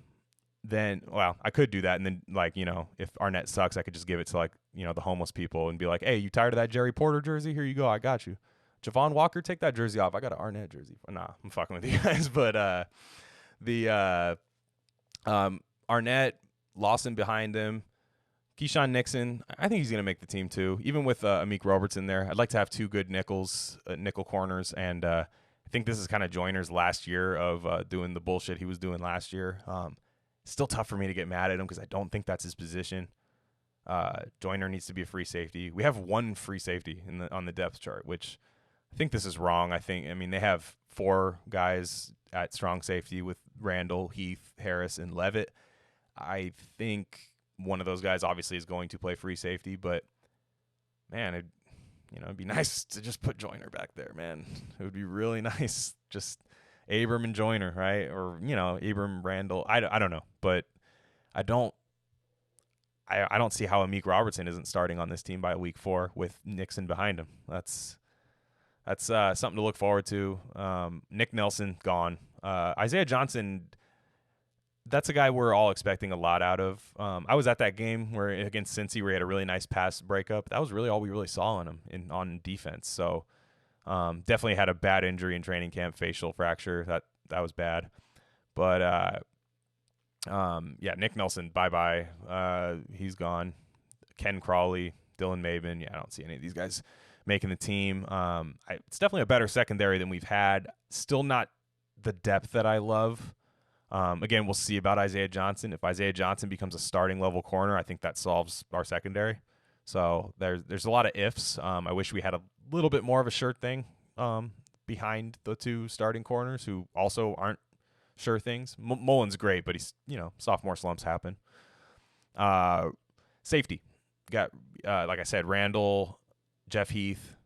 then, well, I could do that, and then, like, if Arnette sucks, I could just give it to, like, the homeless people and be like, hey, you tired of that Jerry Porter jersey? Here you go. I got you. Javon Walker, take that jersey off. I got an Arnette jersey. Nah, I'm fucking with you guys. But Arnette, Lawson behind him, Keyshawn Nixon, I think he's going to make the team too. Even with Amik Robertson there, I'd like to have two good nickel corners, and I think this is kind of Joyner's last year of doing the bullshit he was doing last year. Still tough for me to get mad at him because I don't think that's his position. Joyner needs to be a free safety. We have one free safety on the depth chart, which I think this is wrong. I mean, they have 4 guys at strong safety with Randall, Heath, Harris, and Levitt. I think one of those guys obviously is going to play free safety, but man, it'd be nice to just put Joyner back there, man. It would be really nice. Just Abram and Joyner, right? Or, Abram, Randall. I don't know, but I don't see how Amik Robertson isn't starting on this team by week 4 with Nixon behind him. That's something to look forward to. Nick Nelson gone. Isaiah Johnson, that's a guy we're all expecting a lot out of. I was at that game where against Cincy where he had a really nice pass breakup. That was really all we really saw on him on defense. So definitely had a bad injury in training camp, facial fracture. That was bad. But yeah, Nick Nelson, bye-bye. He's gone. Ken Crawley, Dylan Maben. Yeah, I don't see any of these guys making the team. It's definitely a better secondary than we've had. Still not the depth that I love. Again, we'll see about Isaiah Johnson. If Isaiah Johnson becomes a starting level corner, I think that solves our secondary. So there's a lot of ifs. I wish we had a little bit more of a sure thing behind the 2 starting corners who also aren't sure things. Mullen's great, but he's, sophomore slumps happen. Safety. Got, like I said, Randall, Jeff Heath,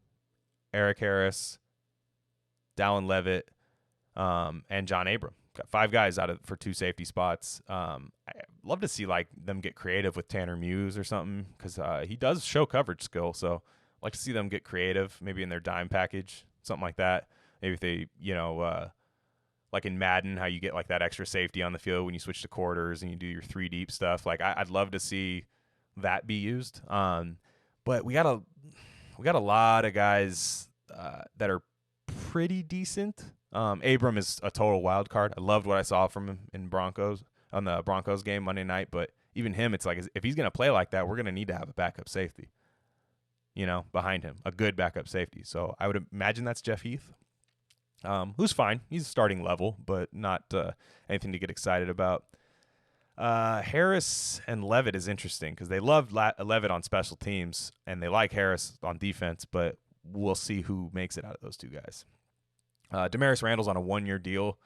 Eric Harris, Dallin Levitt, and John Abram. Got 5 guys for 2 safety spots. I'd love to see them get creative with Tanner Muse or something, because he does show coverage skill. So I'd like to see them get creative, maybe in their dime package, something like that. Maybe if they, like in Madden, how you get like that extra safety on the field when you switch to quarters and you do your 3 deep stuff. Like I'd love to see that be used. But we got a lot of guys that are pretty decent. Abram is a total wild card. I loved what I saw from him in Broncos on the Broncos game Monday night. But even him, it's like if he's going to play like that, we're going to need to have a backup safety, behind him, a good backup safety. So I would imagine that's Jeff Heath, who's fine. He's starting level, but not anything to get excited about. Harris and Levitt is interesting because they love Levitt on special teams and they like Harris on defense, but we'll see who makes it out of those two guys. Damaris Randall's on a 1-year deal,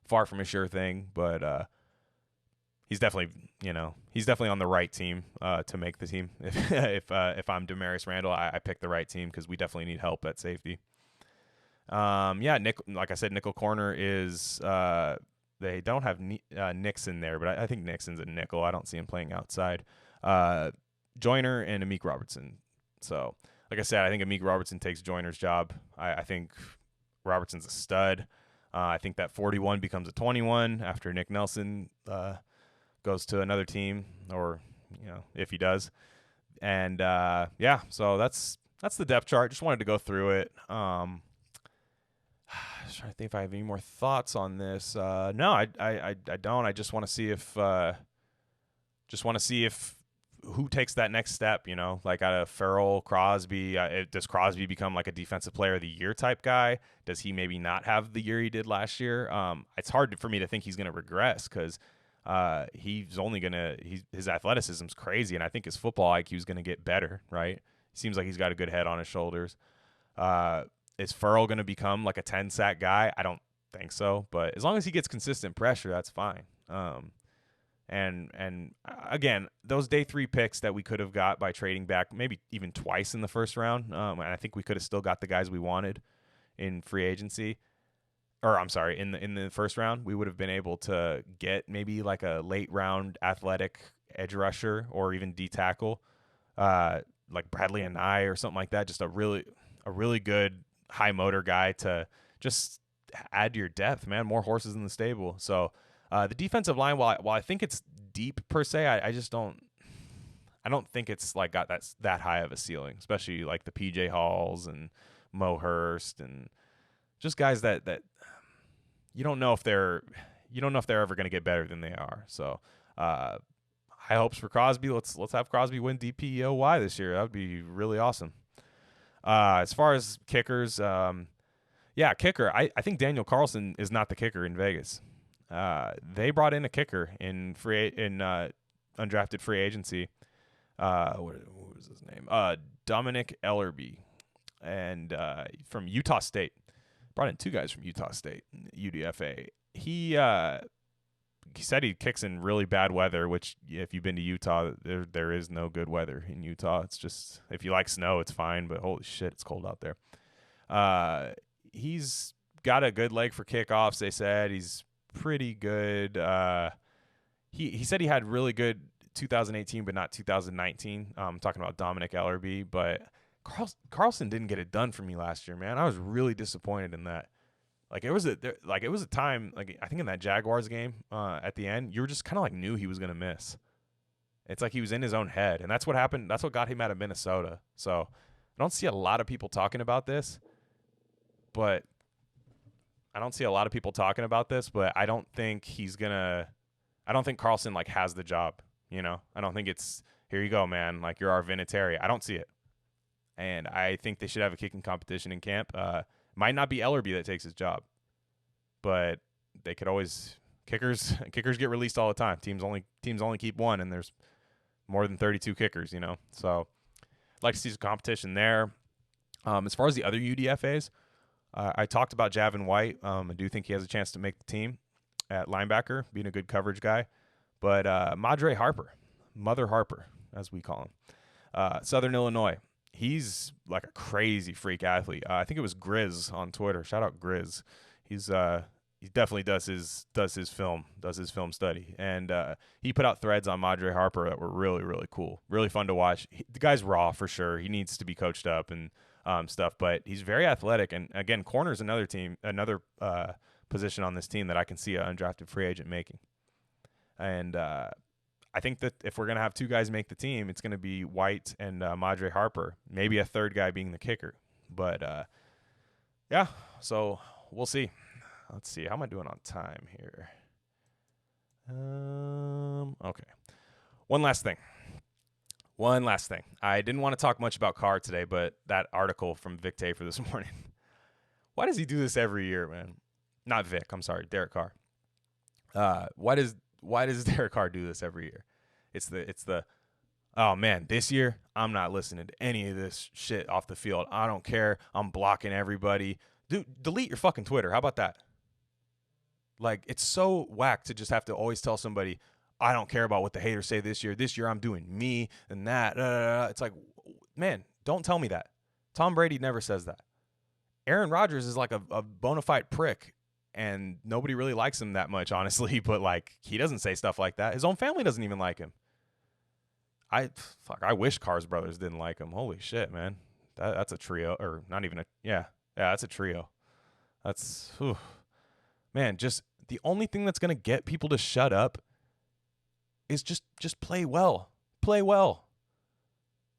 far from a sure thing, but he's definitely on the right team to make the team. If I'm Damaris Randall, I pick the right team because we definitely need help at safety. Like I said, nickel corner is they don't have Nixon there, but I think Nixon's a nickel. I don't see him playing outside. Joyner and Amik Robertson. So, like I said, I think Amik Robertson takes Joyner's job. I think Robertson's a stud. I think that 41 becomes a 21 after Nick Nelson goes to another team, or if he does. And so that's the depth chart. Just wanted to go through it. Just trying to think if I have any more thoughts on this. No, I don't. I just want to see if who takes that next step. Like out of Farrell, Crosby. Does Crosby become like a defensive player of the year type guy? Does he maybe not have the year he did last year? It's hard for me to think he's going to regress because he's only his athleticism's crazy, and I think his football IQ is going to get better. Right? Seems like he's got a good head on his shoulders. Is Farrell going to become like a 10-sack guy? I don't think so, but as long as he gets consistent pressure, that's fine. And again, those day 3 picks that we could have got by trading back maybe even twice in the first round, and I think we could have still got the guys we wanted in free agency. Or I'm sorry, in the first round, we would have been able to get maybe like a late round athletic edge rusher or even D tackle, like Bradley and I or something like that. Just a really good high motor guy to just add to your depth, man. More horses in the stable. So the defensive line, while I think it's deep per se, I don't think it's like got that high of a ceiling, especially like the PJ Halls and Mo Hurst and just guys that you don't know if they're ever going to get better than they are. So high hopes for Crosby. Let's have Crosby win DPOY this year. That would be really awesome. As far as kickers, kicker. I think Daniel Carlson is not the kicker in Vegas. They brought in a kicker in undrafted free agency. What was his name? Dominic Ellerby, and from Utah State. Brought in 2 guys from Utah State, UDFA. He said he kicks in really bad weather, which if you've been to Utah, there is no good weather in Utah. It's just, if you like snow, it's fine, but holy shit, it's cold out there. He's got a good leg for kickoffs, they said. He's pretty good. He said he had really good 2018, but not 2019. I'm talking about Dominic Ellerby, but Carlson didn't get it done for me last year, man. I was really disappointed in that. Like it was a time, like I think in that Jaguars game at the end, you were just kind of like knew he was gonna miss. It's like he was in his own head, and that's what happened. That's what got him out of Minnesota. So I don't see a lot of people talking about this, but I don't think Carlson like has the job. I don't think it's here you go, man. Like you're our Vinatieri. I don't see it, and I think they should have a kicking competition in camp. Might not be Ellerby that takes his job, but they could always kickers get released all the time. Teams only keep one, and there's more than 32 kickers. So I'd like to see some competition there. As far as the other UDFAs, I talked about Javin White. I do think he has a chance to make the team at linebacker, being a good coverage guy. But Madre Harper, Mother Harper, as we call him, Southern Illinois. He's like a crazy freak athlete. I think it was Grizz on Twitter. Shout out Grizz. He definitely does his film study, and he put out threads on Madre Harper that were really, really cool, really fun to watch. The guy's raw for sure. He needs to be coached up and stuff, but he's very athletic. And again, corner's another position on this team that I can see an undrafted free agent making. And I think that if we're going to have 2 guys make the team, it's going to be White and Madre Harper, maybe a third guy being the kicker. But, so we'll see. Let's see. How am I doing on time here? Okay. One last thing. I didn't want to talk much about Carr today, but that article from Vic Tafer this morning. Why does he do this every year, man? Not Vic. I'm sorry, Derek Carr. Why does Derek Carr do this every year? It's the oh man, this year I'm not listening to any of this shit off the field. I don't care. I'm blocking everybody. Dude, delete your fucking Twitter. How about that? Like, it's so whack to just have to always tell somebody, I don't care about what the haters say this year. This year I'm doing me and that. It's like, man, don't tell me that. Tom Brady never says that. Aaron Rodgers is like a bona fide prick, and nobody really likes him that much, honestly. But, like, he doesn't say stuff like that. His own family doesn't even like him. I wish Carr's brothers didn't like him. Holy shit, man. That's a trio. Or not even a, yeah, that's a trio. That's, whew. Man, just the only thing that's going to get people to shut up is just play well. Play well.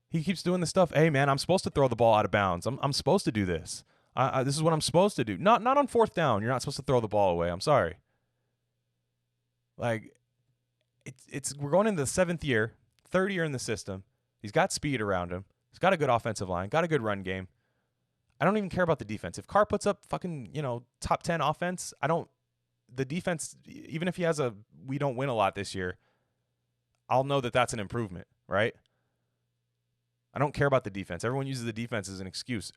He keeps doing this stuff. Hey, man, I'm supposed to throw the ball out of bounds. I'm supposed to do this. This is what I'm supposed to do. Not on fourth down. You're not supposed to throw the ball away. I'm sorry. Like, we're going into the 7th year, 3rd year in the system. He's got speed around him. He's got a good offensive line, got a good run game. I don't even care about the defense. If Carr puts up fucking, top 10 offense, the defense, even if he has we don't win a lot this year, I'll know that that's an improvement, right? I don't care about the defense. Everyone uses the defense as an excuse.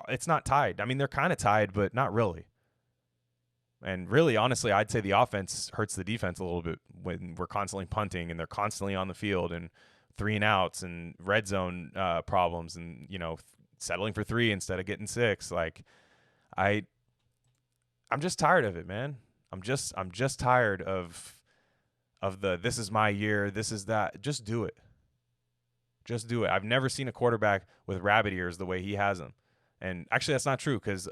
It's not tied. I mean, they're kind of tied, but not really. And really, honestly, I'd say the offense hurts the defense a little bit when we're constantly punting and they're constantly on the field and 3 and outs and red zone problems and, settling for 3 instead of getting 6. Like, I'm just tired of it, man. I'm just tired of this is my year, this is that. Just do it. Just do it. I've never seen a quarterback with rabbit ears the way he has them. And actually, that's not true because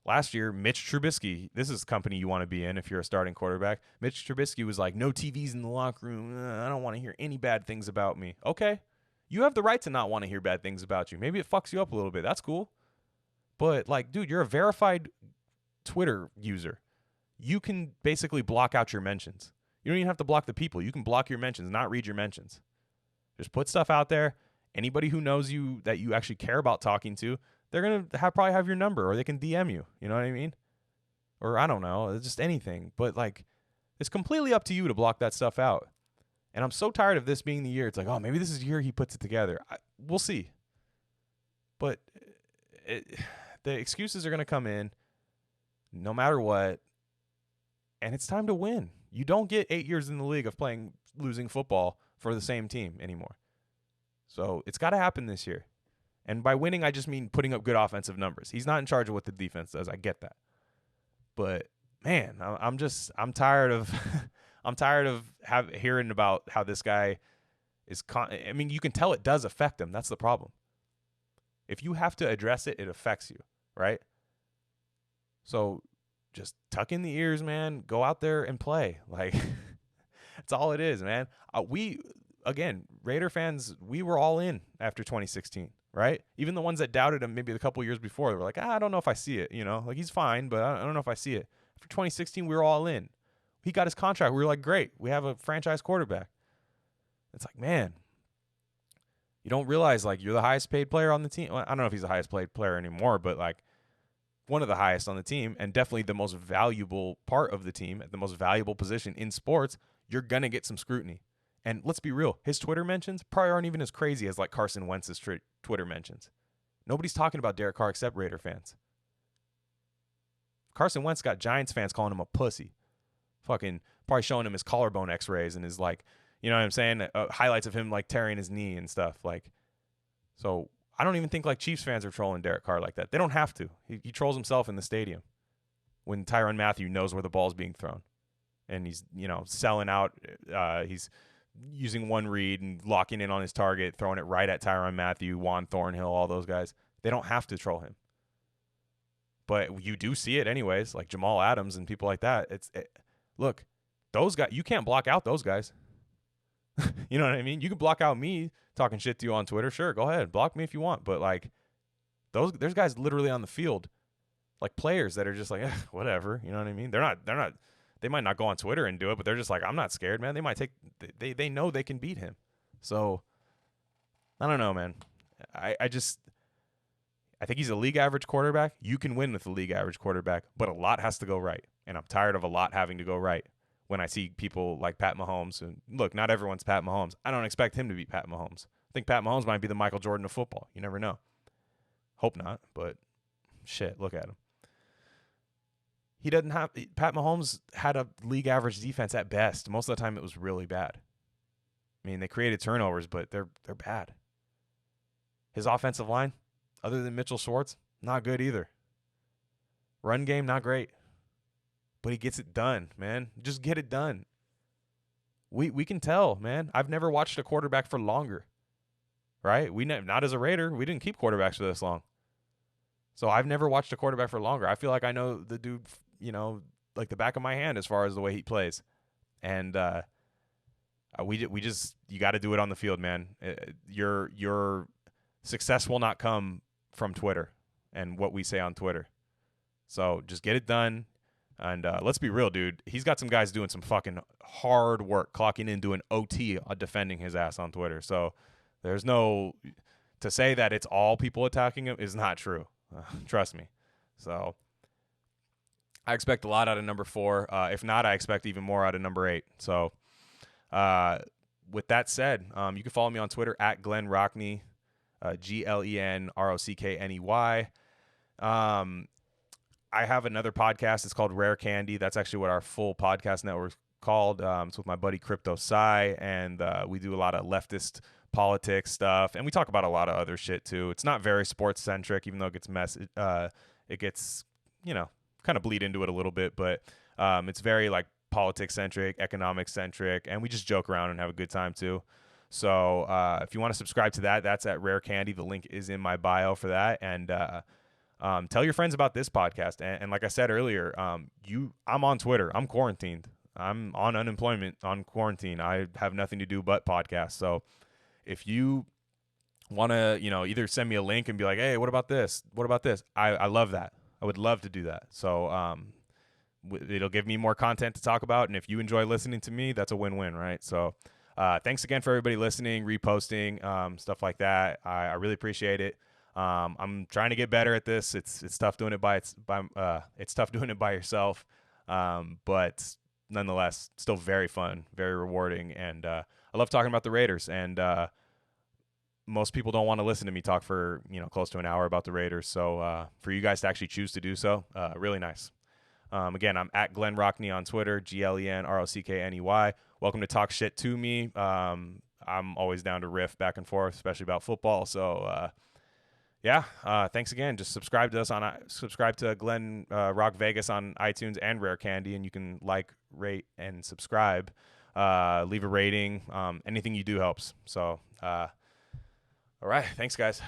last year, Mitch Trubisky, this is the company you want to be in if you're a starting quarterback. Mitch Trubisky was like, no TVs in the locker room. I don't want to hear any bad things about me. Okay. You have the right to not want to hear bad things about you. Maybe it fucks you up a little bit. That's cool. But, like, dude, you're a verified Twitter user. You can basically block out your mentions. You don't even have to block the people. You can block your mentions, not read your mentions. Just put stuff out there. Anybody who knows you that you actually care about talking to, they're going to probably have your number, or they can DM you. You know what I mean? Or I don't know, just anything. But, like, it's completely up to you to block that stuff out. And I'm so tired of this being the year. It's like, oh, maybe this is the year he puts it together. We'll see. But the excuses are going to come in no matter what. And it's time to win. You don't get 8 years in the league of losing football for the same team anymore. So it's got to happen this year. And by winning, I just mean putting up good offensive numbers. He's not in charge of what the defense does. I get that. But, man, I'm tired of I'm tired of hearing about how this guy is I mean, you can tell it does affect him. That's the problem. If you have to address it, it affects you, right? So just tuck in the ears, man. Go out there and play. Like, that's all it is, man. Raider fans, we were all in after 2016, right? Even the ones that doubted him maybe a couple years before, they were like, I don't know if I see it, Like, he's fine, but I don't know if I see it. After 2016, we were all in. He got his contract. We were like, great. We have a franchise quarterback. It's like, man, you don't realize, like, you're the highest paid player on the team. Well, I don't know if he's the highest paid player anymore, but, like, one of the highest on the team and definitely the most valuable part of the team at the most valuable position in sports. You're going to get some scrutiny. And let's be real. His Twitter mentions probably aren't even as crazy as, like, Carson Wentz's Twitter mentions. Nobody's talking about Derek Carr except Raider fans. Carson Wentz got Giants fans calling him a pussy. Fucking probably showing him his collarbone x-rays and his, like, you know what I'm saying? Highlights of him, like, tearing his knee and stuff. Like, so I don't even think, like, Chiefs fans are trolling Derek Carr like that. They don't have to. He trolls himself in the stadium when Tyrann Mathieu knows where the ball's being thrown. And he's, selling out. He's using one read and locking in on his target, throwing it right at Tyrann Mathieu, Juan Thornhill, all those guys. They don't have to troll him. But you do see it anyways, like Jamal Adams and people like that. Look, those guys, you can't block out those guys. You know what I mean? You can block out me talking shit to you on Twitter. Sure, go ahead. Block me if you want. But, like, there's guys literally on the field, like players that are just like, whatever. You know what I mean? They're not They might not go on Twitter and do it, but they're just like, I'm not scared, man. They might take. They know they can beat him. So I don't know, man. I think he's a league average quarterback. You can win with a league average quarterback, but a lot has to go right. And I'm tired of a lot having to go right when I see people like Pat Mahomes. And look, not everyone's Pat Mahomes. I don't expect him to be Pat Mahomes. I think Pat Mahomes might be the Michael Jordan of football. You never know. Hope not, but shit, look at him. He doesn't have Pat Mahomes had a league average defense at best. Most of the time it was really bad. I mean, they created turnovers, but they're bad. His offensive line, other than Mitchell Schwartz, not good either. Run game, not great. But he gets it done, man. Just get it done. We can tell, man. I've never watched a quarterback for longer. Right? Not as a Raider. We didn't keep quarterbacks for this long. So I've never watched a quarterback for longer. I feel like I know the dude, like the back of my hand as far as the way he plays. And we just you got to do it on the field, man. Your success will not come from Twitter and what we say on Twitter. So just get it done. And let's be real, dude. He's got some guys doing some fucking hard work, clocking in, doing OT, defending his ass on Twitter. So there's no to say that it's all people attacking him is not true. Trust me. So I expect a lot out of number 4. If not, I expect even more out of number 8. So with that said, you can follow me on Twitter at Glen Rockney, GlenRockney. I have another podcast. It's called Rare Candy. That's actually what our full podcast network is called. It's with my buddy Crypto Psy, and we do a lot of leftist politics stuff, and we talk about a lot of other shit too. It's not very sports centric, even though it gets kind of bleed into it a little bit, but it's very like politics centric, economic centric, and we just joke around and have a good time too. So if you want to subscribe to that, that's at Rare Candy. The link is in my bio for that, and tell your friends about this podcast. And like I said earlier, I'm on Twitter. I'm quarantined. I'm on unemployment, on quarantine. I have nothing to do but podcasts. So if you want to, either send me a link and be like, hey, what about this? What about this? I love that. I would love to do that. So it'll give me more content to talk about. And if you enjoy listening to me, that's a win-win, right? So thanks again for everybody listening, reposting, stuff like that. I really appreciate it. I'm trying to get better at this. It's tough doing it it's tough doing it by yourself. But nonetheless, still very fun, very rewarding. And I love talking about the Raiders. And most people don't want to listen to me talk for close to an hour about the Raiders. So for you guys to actually choose to do so, really nice. Again, I'm at Glen Rockney on Twitter, GlenRockney. Welcome to talk shit to me. I'm always down to riff back and forth, especially about football. So thanks again. Just subscribe to us subscribe to Glen Rock Vegas on iTunes and Rare Candy, and you can like, rate, and subscribe. Leave a rating. Anything you do helps. So all right, thanks guys.